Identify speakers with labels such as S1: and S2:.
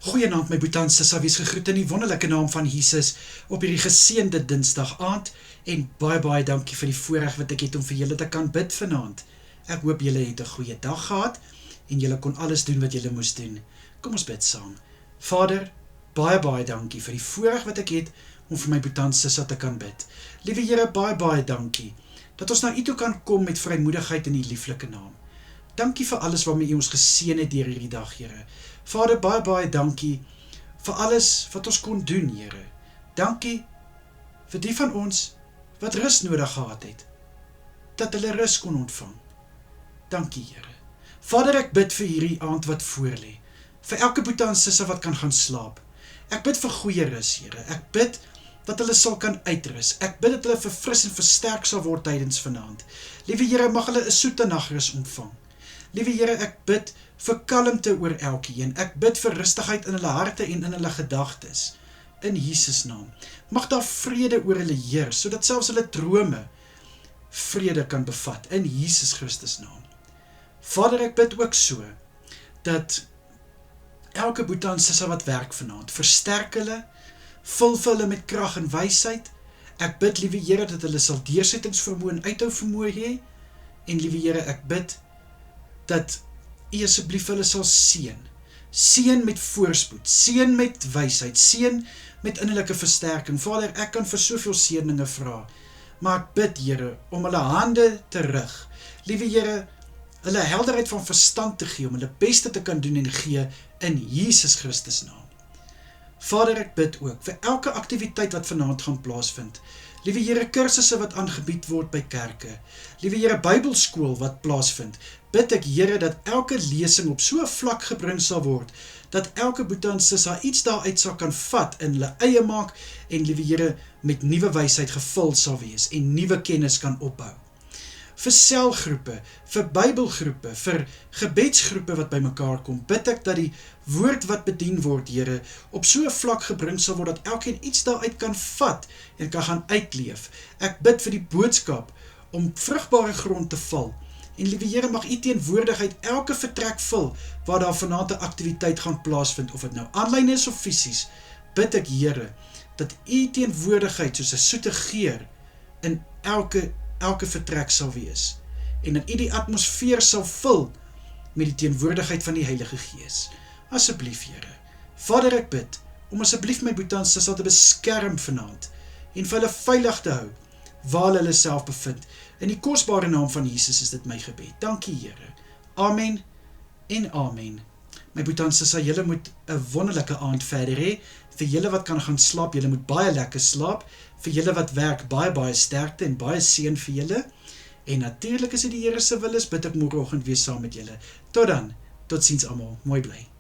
S1: Goeienaand my boetie en sissa, wees gegroet in die wonderlike naam van Jesus op hierdie geseënde Dinsdag aand en baie dankie vir die voorreg wat ek het om vir julle te kan bid vanaand. Ek hoop julle het 'n goeie dag gehad en julle kon alles doen wat julle moes doen. Kom ons bid saam. Vader, baie dankie vir die voorreg wat ek het om vir my boetie en sissa te kan bid. Liewe Here, baie dankie dat ons na U toe kan kom met vrymoedigheid in U lieflike naam. Dankie vir alles waarmee U ons geseën het deur hierdie dag, Here. Vader, baie dankie vir alles wat ons kon doen, Here. Dankie vir die van ons wat rus nodig gehad het, dat hulle rus kon ontvang. Dankie, Here. Vader, ek bid vir hierdie aand wat voorlê, vir elke boetie en sissa wat kan gaan slaap. Ek bid vir goeie rus, Here. Ek bid dat hulle sal kan uitrus. Ek bid dat hulle verfris en versterk sal word tydens vanaand. Liewe Here, mag hulle 'n soete nagrus ontvang. Liewe Here, ek bid vir kalmte oor elkeen. Ek bid vir rustigheid in hulle harte en in hulle gedagtes. In Jesus naam. Mag daar vrede oor hulle heers, sodat selfs hulle drome vrede kan bevat. In Jesus Christus naam. Vader, ek bid ook so, dat elke boetie en sissa wat werk vanaand, versterk hulle, vul vir hulle met krag en wysheid. Ek bid, liewe Here, dat hulle sal deursettingsvermoë en uithou vermoë hê. En liewe Here, ek bid dat U asseblief hulle sal seën. Seën met voorspoed, seën met wysheid, seën met innerlike versterking. Vader, ek kan vir soveel seëninge vra, maar ek bid, Here, om hulle hande te rig. Liewe Here, hulle helderheid van verstand te gee, om hulle beste te kan doen en gee in Jesus Christus naam. Vader, ek bid ook vir elke aktiwiteit wat vanaand gaan plaasvind. Liewe Here, kursusse wat aangebied word by kerke. Liewe Here, Bybelskool wat plaasvind. Bid ek, Here, dat elke lesing op so 'n vlak gebring sal word, dat elke boetie en sissa iets daaruit sal kan vat en hulle eie maak en, liewe Here, met nuwe wysheid gevul sal wees en nuwe kennis kan opbou. Vir selgroepe, vir Bybelgroepe, vir gebedsgroepe wat by mekaar kom, bid ek dat die woord wat bedien word, Here, op so 'n vlak gebring sal word, dat elkeen iets daaruit kan vat en kan gaan uitleef. Ek bid vir die boodskap om vrugbare grond te val. En liewe Here, mag U teenwoordigheid elke vertrek vul, waar daar vanaand 'n aktiwiteit gaan plaasvind, of dit nou aanlyn is of fisies. Bid ek, Here, dat U teenwoordigheid soos 'n soete geur in elke vertrek sal wees, en dat U die atmosfeer sal vul met die teenwoordigheid van die Heilige Gees. Asseblief, Here. Vader, ek bid om asseblief my boetie en sissa te beskerm vanaand en vir hulle veilig te hou waar hulle self bevind. In die kosbare naam van Jesus is dit my gebed. Dankie, Here. Amen en amen. My boetie en sissa, julle moet 'n wonderlike aand verder hê. Vir julle wat kan gaan slaap, julle moet baie lekker slaap. Vir julle wat werk, baie sterkte en baie seën vir julle. En natuurlik as dit die Here se wil is, bid ek môreoggend weer saam met julle. Tot dan, totsiens almal, mooi bly.